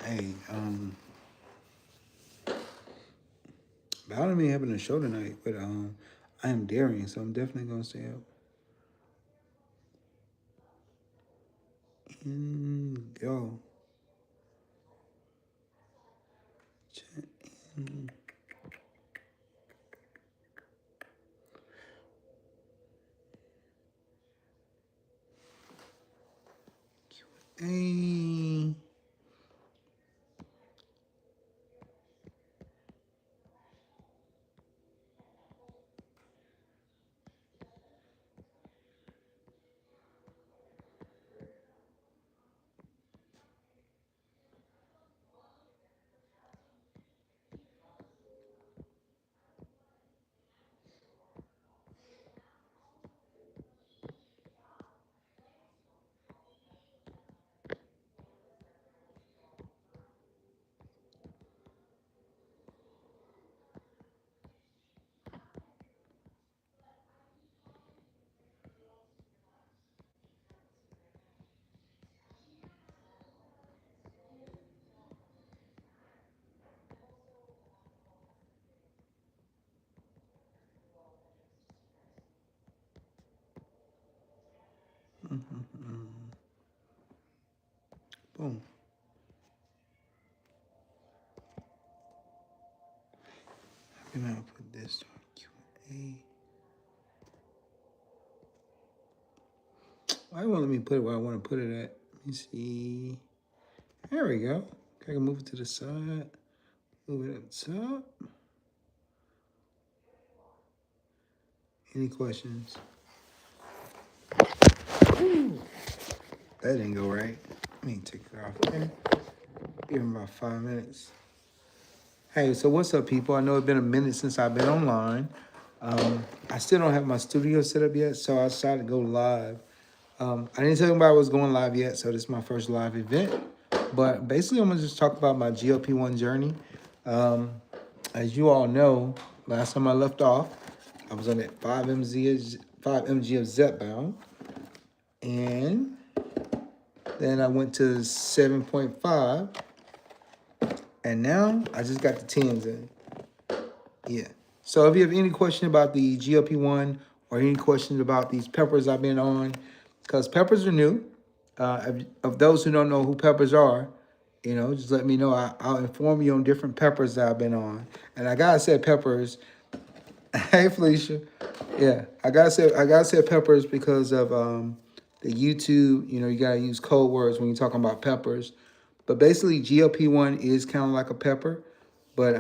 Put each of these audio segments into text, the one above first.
Hey, but I don't be having a show tonight, but I am daring, so I'm definitely gonna stay up. Go. Hey. Boom. How can I put this on Q&A? Why won't let me put it where I want to put it at? Let me see. There we go. Okay, I can move it to the side. Move it up top. Any questions? Ooh, that didn't go right. Let me take it off. Okay. Give him about 5 minutes. Hey, so what's up, people? I know it's been a minute since I've been online. I still don't have my studio set up yet, so I decided to go live. I didn't tell anybody I was going live yet, so this is my first live event. But basically, I'm gonna just talk about my GLP-1 journey. As you all know, last time I left off, I was on that 5 mg of Zepbound, and then I went to 7.5, and now I just got the 10s in. Yeah. So if you have any question about the GLP-1 or any questions about these peppers I've been on, because peppers are new. Of those who don't know who peppers are, just let me know. I'll inform you on different peppers that I've been on. And I gotta say peppers. Hey Felicia, yeah, I gotta say peppers because of the YouTube. You gotta use code words when you're talking about peppers. But basically, GLP-1 is kind of like a pepper, but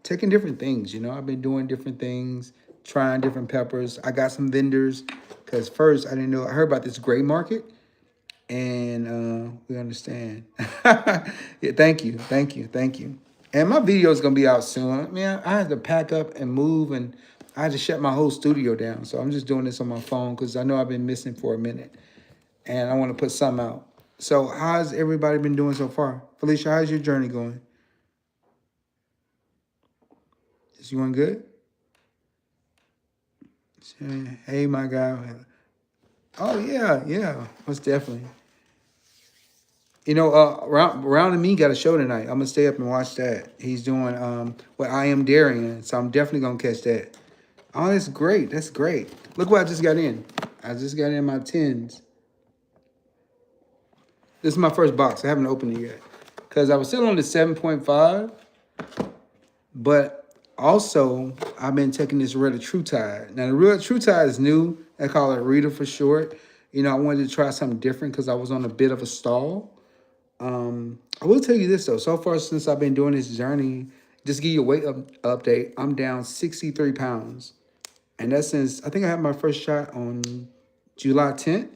taking different things. I've been doing different things, trying different peppers. I got some vendors because first I didn't know. I heard about this gray market, and we understand. Yeah, thank you. And my video is gonna be out soon. Man, I had to pack up and move, and I had to shut my whole studio down. So I'm just doing this on my phone because I know I've been missing for a minute, and I want to put some out. So how's everybody been doing so far? Felicia, how's your journey going? Is you going good? Hey, my guy. Oh yeah, most definitely. Round and Me got a show tonight. I'm gonna stay up and watch that. He's doing what I Am Darian, so I'm definitely gonna catch that. Oh, that's great. That's great. Look what I just got in. I just got in my tens. This is my first box. I haven't opened it yet because I was still on the 7.5, but also I've been taking this Red True Tide. Now the Red True Tide is new. I call it Rita for short. I wanted to try something different because I was on a bit of a stall. I will tell you this though. So far since I've been doing this journey, just give you a weight update. I'm down 63 pounds, and that's since I think I had my first shot on July 10th.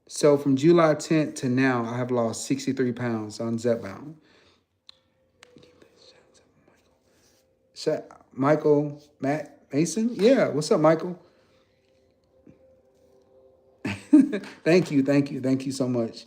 So from July 10th to now, I have lost 63 pounds on Zepbound. So Michael Matt Mason, yeah. What's up, Michael? Thank you so much.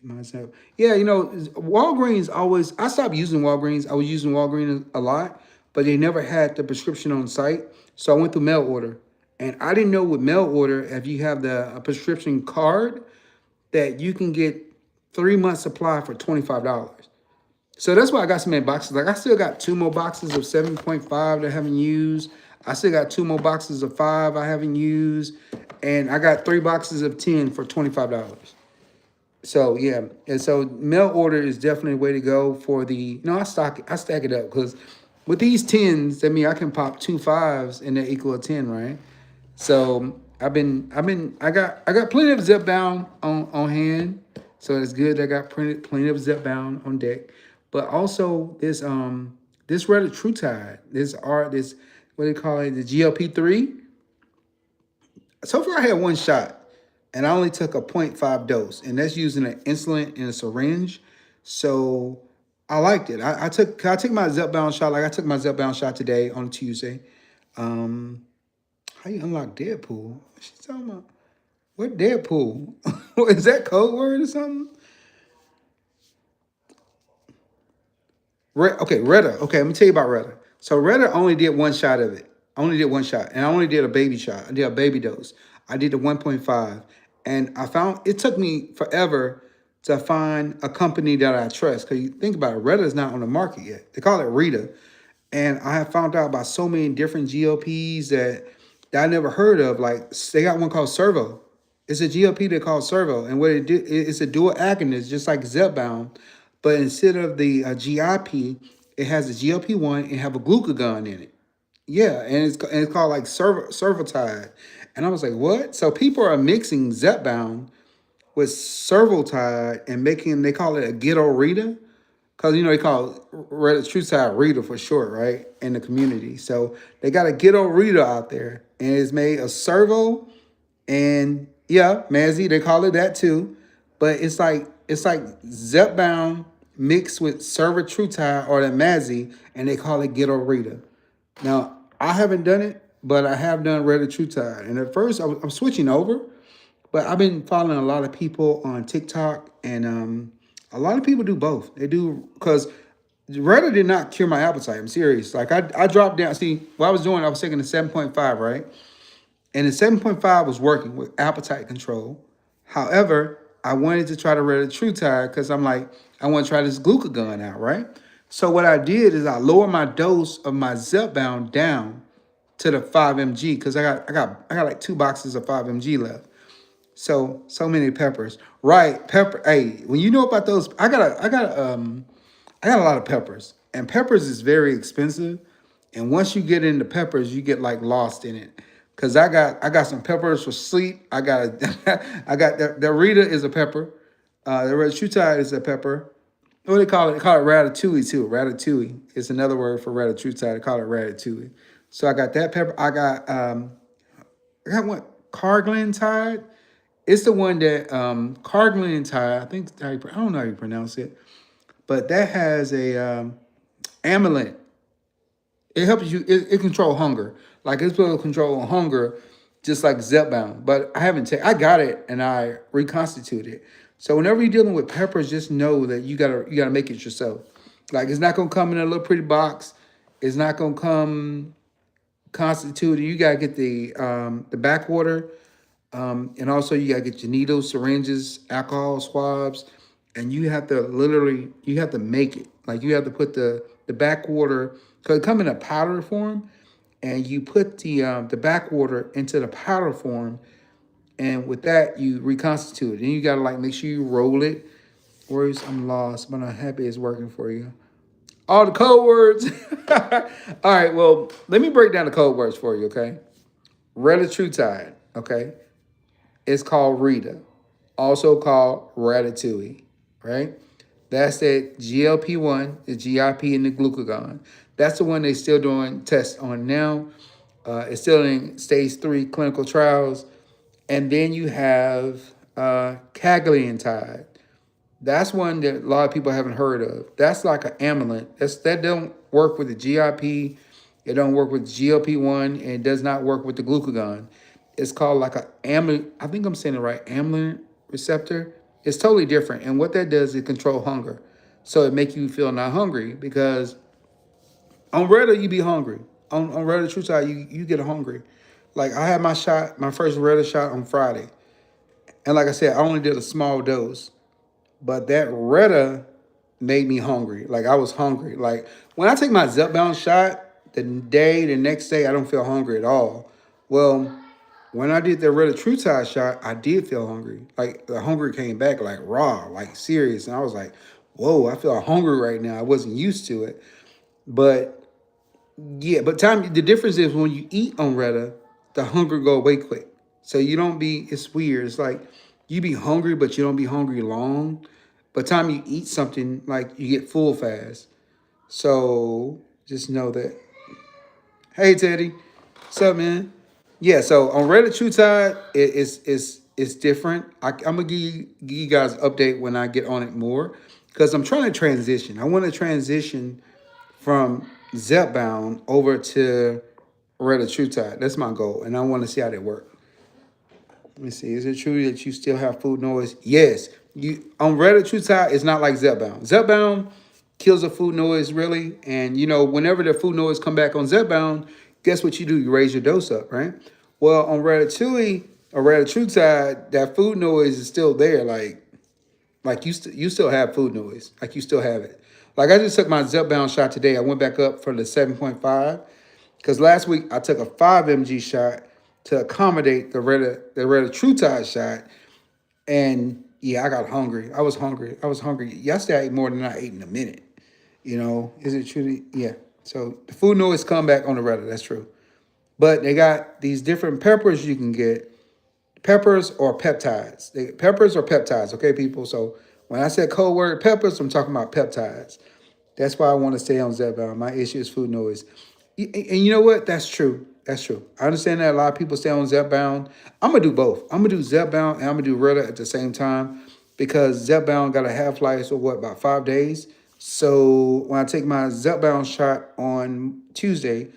Myself. Yeah, Walgreens always. I stopped using Walgreens. I was using Walgreens a lot, but they never had the prescription on site. So I went through mail order, and I didn't know with mail order if you have the a prescription card that you can get. 3 months supply for $25. So that's why I got so many boxes. Like I still got 2 more boxes of 7.5 that I haven't used. I still got 2 more boxes of 5 I haven't used. And I got 3 boxes of 10 for $25. So yeah, and so mail order is definitely the way to go for the. I stack it up because with these tens, I mean I can pop 2 5s and they equal a 10, right? So I got plenty of zip bound on hand, so it's good. I got plenty of zip bound on deck, but also this Reddit True Tide, this what they call it, the GLP-3. So far I had one shot, and I only took a .5 dose, and that's using an insulin in a syringe. So I liked it. I took my Zepbound shot. Like I took my Zepbound shot today on Tuesday. Um, how you unlock Deadpool? What she talking about? What Deadpool? Is that code word or something? Okay, Retta. Okay, let me tell you about Retta. So Retta only did one shot of it. I only did one shot, and I only did a baby shot. I did a baby dose. I did the 1.5, and I found it took me forever to find a company that I trust. Because you think about it, Retta is not on the market yet. They call it Rita, and I have found out about so many different GLPs that I never heard of. Like they got one called Servo. It's a GLP they call Servo, and what it do, it's a dual agonist, just like Zepbound, but instead of the GIP, it has a GLP-1 and have a glucagon in it. Yeah, and it's called like Servotide, and I was like, what? So people are mixing Zepbound with Servotide and making they call it a Ghetto Rita. Because, they call Reddit True Side Rita for short, right? In the community. So they got a Ghetto Rita out there. And it's made of Servo and, yeah, Mazzy. They call it that too. But it's like Zepbound mixed with Server True Tide or the Mazzy. And they call it Ghetto Rita. Now, I haven't done it, but I have done Reddit True Tide. And at first, I'm switching over. But I've been following a lot of people on TikTok, and a lot of people do both. They do because Reddit did not cure my appetite. I'm serious. Like I dropped down. See, what I was doing, I was taking the 7.5, right? And the 7.5 was working with appetite control. However, I wanted to try to Reddit True Tide because I'm like, I want to try this glucagon out, right? So what I did is I lowered my dose of my Zepbound down to the 5 mg because I got like 2 boxes of 5 mg left. So many peppers. Right, pepper. Hey, when you know about those, I got a lot of peppers. And peppers is very expensive. And once you get into peppers, you get like lost in it. Cause I got some peppers for sleep. I got the Rita is a pepper. The red Shutide is a pepper. What do they call it? They call it ratatouille too. Ratatouille. It's another word for ratatouille. They call it ratatouille. So I got that pepper. I got what? Carglantide. It's the one that Carglantide, I think I don't know how you pronounce it, but that has a amylin. It helps you. It control hunger. Like it's supposed to control hunger, just like Zepbound. But I haven't taken. I got it and I reconstituted it. So whenever you're dealing with peppers, just know that you gotta make it yourself. Like it's not gonna come in a little pretty box. It's not gonna come constituted. You gotta get the backwater. And also you gotta get your needles, syringes, alcohol swabs, and you have to make it. Like you have to put the backwater because it come in a powder form, and you put the backwater into the powder form, and with that you reconstitute it. And you gotta like make sure you roll it. Words, I'm lost, but I'm happy it's working for you. All the code words. All right, well, let me break down the code words for you, okay? Relatutide, okay? It's called Rita, also called Ratatouille, right? That's that GLP-1, the GIP, and the glucagon. That's the one they're still doing tests on now. It's still in stage 3 clinical trials. And then you have Cagliantide. That's one that a lot of people haven't heard of. That's like an amylin. That don't work with the GIP. It don't work with GLP-1, and it does not work with the glucagon. It's called like a amylin. I think I'm saying it right. Amylin receptor. It's totally different. And what that does is control hunger. So it make you feel not hungry because on Reddit you be hungry. On Reddit True Side you get hungry. Like I had my first Reddit shot on Friday. And like I said, I only did a small dose. but that Retta made me hungry. Like I was hungry. Like when I take my Zepbound shot, the next day, I don't feel hungry at all. Well, when I did the Retta True Tide shot, I did feel hungry. Like the hunger came back like raw, like serious. And I was like, whoa, I feel hungry right now. I wasn't used to it. But yeah, but time the difference is when you eat on Retta, the hunger go away quick. So you don't be it's weird. It's like you be hungry, but you don't be hungry long. But time you eat something, like you get full fast. So just know that. Hey Teddy, what's up, man? Yeah, so on Reddit True Tide, it's different. I'm gonna give you guys an update when I get on it more because I'm trying to transition. I want to transition from Zepbound over to Reddit True Tide. That's my goal, and I want to see how they work. Let me see. Is it true that you still have food noise? Yes. You on Reddit True Tide, it's not like Zepbound. Zepbound kills the food noise really, and whenever the food noise come back on Zepbound, guess what you do? You raise your dose up, right? Well, on Ratatouille or Ratatouille side, that food noise is still there. Like you still have food noise. Like you still have it. Like I just took my Zepbound shot today. I went back up for the 7.5 because last week I took a 5 mg shot to accommodate the True Tide shot, and yeah, I got hungry. I was hungry. I was hungry. Yesterday I ate more than I ate in a minute. Is it true? Yeah. So the food noise come back on the Reddit. That's true. But they got these different peppers you can get. Peppers or peptides. Peppers or peptides, okay, people? So when I said code word peppers, I'm talking about peptides. That's why I want to stay on Zepbound. My issue is food noise. And you know what? That's true. That's true. I understand that a lot of people stay on Zepbound. I'm gonna do both. I'm gonna do Zepbound and I'm gonna do Reddit at the same time because Zepbound got a half life of what, about 5 days. So when I take my Zepbound shot on Tuesday,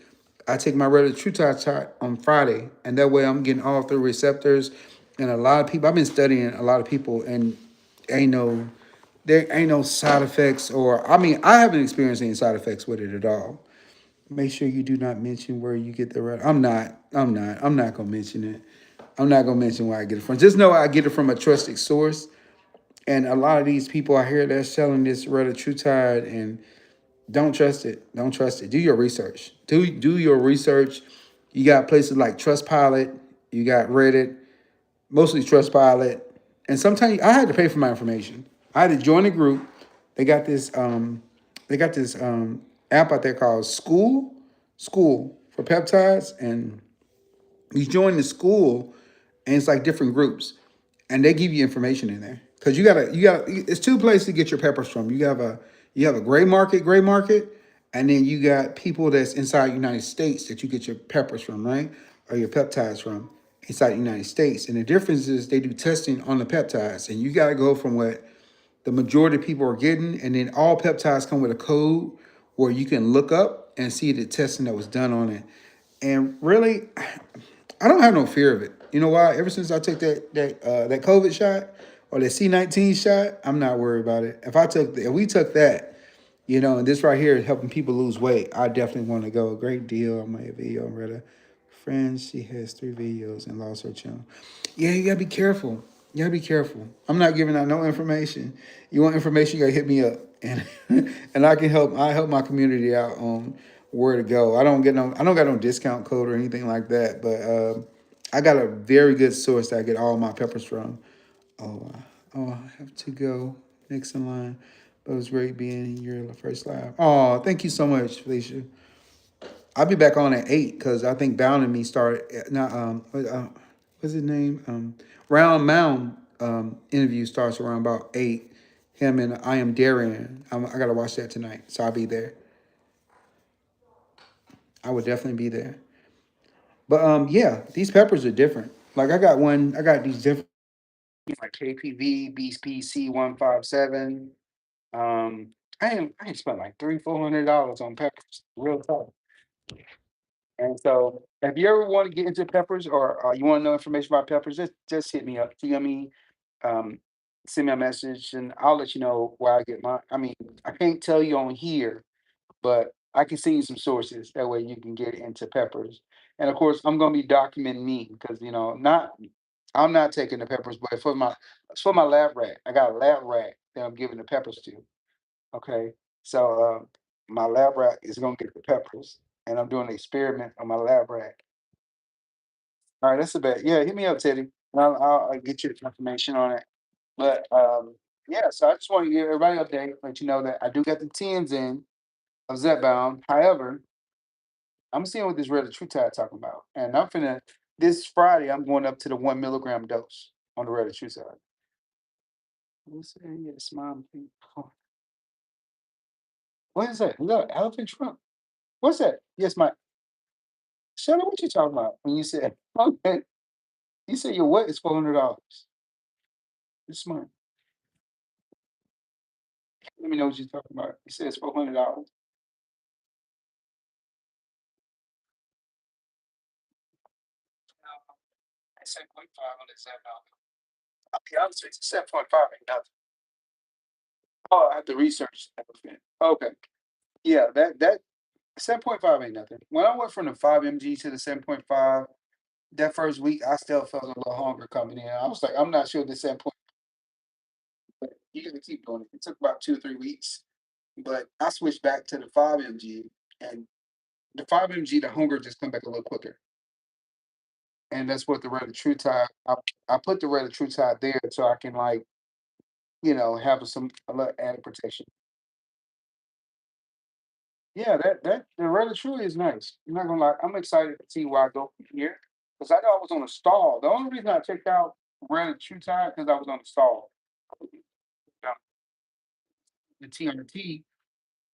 I take my Reddit True Tide shot on Friday, and that way I'm getting all three receptors. And a lot of people, I've been studying a lot of people, and ain't no there ain't no side effects, or I mean, I haven't experienced any side effects with it at all. Make sure you do not mention where you get the red. I'm not gonna mention it. I'm not gonna mention where I get it from. Just know I get it from a trusted source. And a lot of these people out here that's selling this Reddit True Tide, and don't trust it. Don't trust it. Do your research. Do your research. You got places like Trustpilot. You got Reddit, mostly Trustpilot, and sometimes I had to pay for my information. I had to join a group. They got this. They got this app out there called School for peptides, and you join the school, and it's like different groups, and they give you information in there because you gotta. It's two places to get your peppers from. You have a gray market, and then you got people that's inside the United States that you get your peppers from, right, or your peptides from inside the United States. And the difference is they do testing on the peptides, and you gotta go from what the majority of people are getting, and then all peptides come with a code where you can look up and see the testing that was done on it. And really, I don't have no fear of it. You know why? Ever since I took that COVID shot or the C-19 shot, I'm not worried about it. If we took that, and this right here is helping people lose weight, I definitely want to go. A great deal on my video on Reddit. Friends, she has 3 videos and lost her channel. Yeah, you gotta be careful. You gotta be careful. I'm not giving out no information. You want information, you gotta hit me up, and and I can help. I help my community out on where to go. I don't got no discount code or anything like that. But I got a very good source that I get all my peppers from. Oh, I have to go next in line. But it was great being your first live. Oh, thank you so much, Felicia. I'll be back on at 8 because I think Bound and Me started. Not what's his name? Round Mound interview starts around about 8. Him and I Am Darian. I gotta watch that tonight, so I'll be there. I would definitely be there. But yeah, these peppers are different. Like I got these different like KPV BPC 157. I ain't spent like $300-400 on peppers. Real talk. And so, if you ever want to get into peppers or you want to know information about peppers, just hit me up, DM me, um, send me a message, and I'll let you know where I get my. I mean, I can't tell you on here, but I can send you some sources. That way, you can get into peppers. And of course, I'm gonna be documenting me because not I'm not taking the peppers, but it's for my lab rat. I got a lab rat that I'm giving the peppers to. Okay, so my lab rat is gonna get the peppers, and I'm doing an experiment on my lab rat. All right, that's a bet. Yeah, hit me up, Teddy. I'll get you the information on it. But yeah, so I just want to give everybody an update, let you know that I do got the tens in of Zepbound. However, I'm seeing what this Red True Tide talking about, and I'm finna this Friday. I'm going up to the 1 milligram dose on the Red True Tide. What's that? Yeah, smile. Oh, what is that? Is that an elephant trunk? What's that? Yes, my Shut up. What you talking about? When you said okay, you said your what is $400. It's smart. Let me know what you're talking about. You said it's $400. I said 0.5 on this Zepbound. I'll be honest with you, 7.5 ain't nothing. Oh, I have to research that. Okay. Yeah, that 7.5 ain't nothing. When I went from the 5 mg to the 7.5, that first week I still felt a little hunger coming in. I was like, I'm not sure the 7 point, but you gotta keep doing it. It took about 2 or 3 weeks. But I switched back to the 5 mg, and the 5 mg, the hunger just come back a little quicker. And that's what the Red True Tide. I put the Red True Tide there so I can like, have some a little added protection. Yeah, that the Ratatouille is nice. I'm not gonna lie. I'm excited to see where I go from here because I know I was on a stall. The only reason I checked out Ratatouille because I was on a stall. Now, the TRT,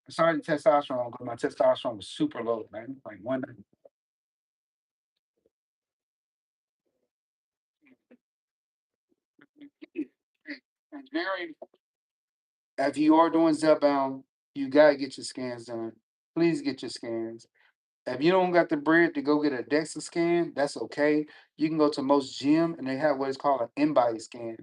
I started testosterone because my testosterone was super low, man. Like one. And very, if you are doing Zepbound, you gotta get your scans done. Please get your scans. If you don't got the bread to go get a DEXA scan, that's okay. You can go to most gym and they have what is called an in-body scan.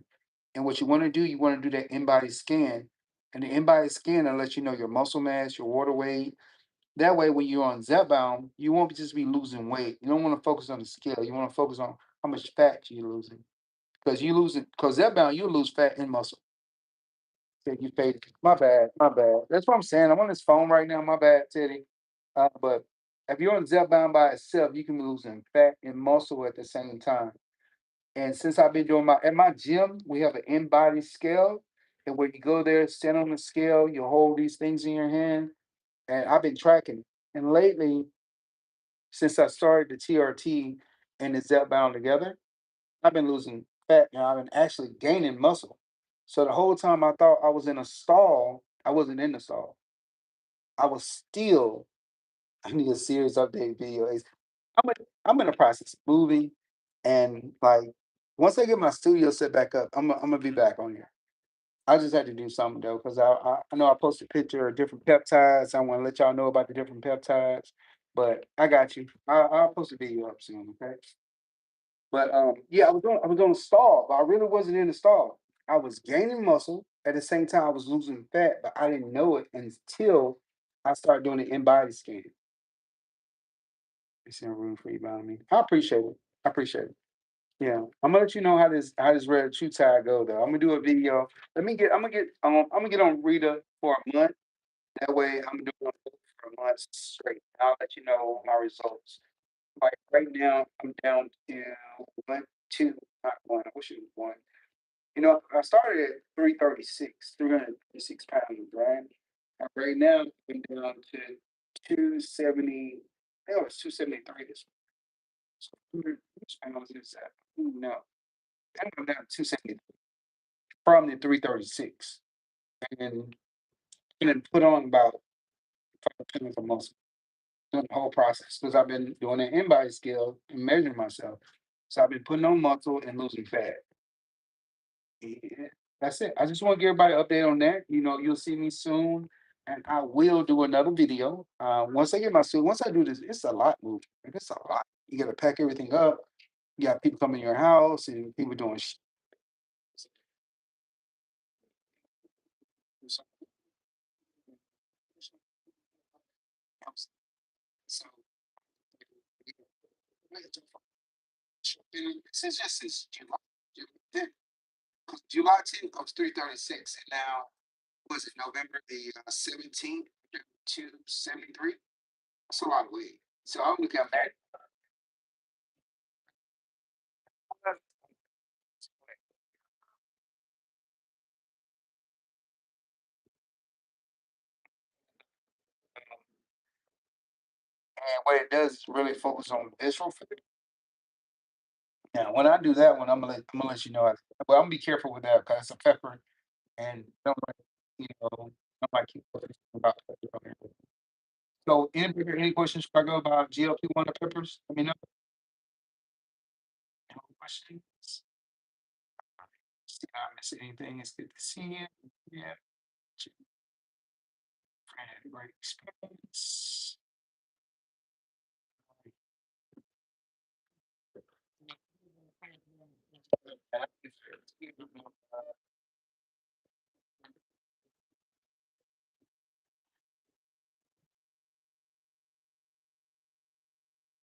And what you want to do, you want to do that in-body scan. And the in-body scan will let you know your muscle mass, your water weight. That way, when you're on Zepbound, you won't just be losing weight. You don't want to focus on the scale. You want to focus on how much fat you're losing. Because Zepbound, you lose fat and muscle. Said you faded. My bad. My bad. That's what I'm saying. I'm on this phone right now. My bad, Teddy. But if you're on Zepbound by itself, you can be losing fat and muscle at the same time. And since I've been doing at my gym, we have an in-body scale. And when you go there, stand on the scale, you hold these things in your hand. And I've been tracking it. And lately, since I started the TRT and the Zepbound together, I've been losing fat and I've been actually gaining muscle. So the whole time I thought I was in a stall, I wasn't in the stall. I was still. I need a serious update video. I'm in the process of moving, and like once I get my studio set back up, I'm gonna be back on here. I just had to do something though, because I know I posted a picture of different peptides. I want to let y'all know about the different peptides, but I got you. I'll post a video up soon, okay? But yeah, I was on a stall, but I really wasn't in the stall. I was gaining muscle at the same time I was losing fat, but I didn't know it until I started doing the in-body scan. It's in room for you behind me. I appreciate it. I appreciate it. Yeah, I'm gonna let you know how this red shoe tag go though. I'm gonna do a video. I'm gonna get on Rita for a month. That way I'm doing it for a month straight. I'll let you know my results. Like right now, I'm down to one, two, not one. I wish it was one. I started at 336, 336 pounds, right? And right now, I'm down to 270. I think it was 273 this so which pounds is that? No, I think I'm down to 270 from the 336. And then put on about 5 pounds of muscle during the whole process because I've been doing an in-body scale and measuring myself. So I've been putting on muscle and losing fat. Yeah, that's it. I just want to give everybody an update on that. You'll see me soon, and I will do another video. Once I get my suit, once I do this, it's a lot moving. Like, it's a lot. You got to pack everything up. You got people coming to your house and people doing so And this is just since July. July 10th, I was 336, and now was it November the 17th, 273? That's a lot of weight. So I'm looking at that. And what it does is really focus on visceral food. Now, when I do that one, I'm gonna let you know. But I'm gonna be careful with that because it's a pepper, and don't like, you know, I might keep about pepper on there. So, any questions before I go about GLP-1 or peppers? Let me know. No questions. See if I miss anything. It's good to see you. Yeah, great experience.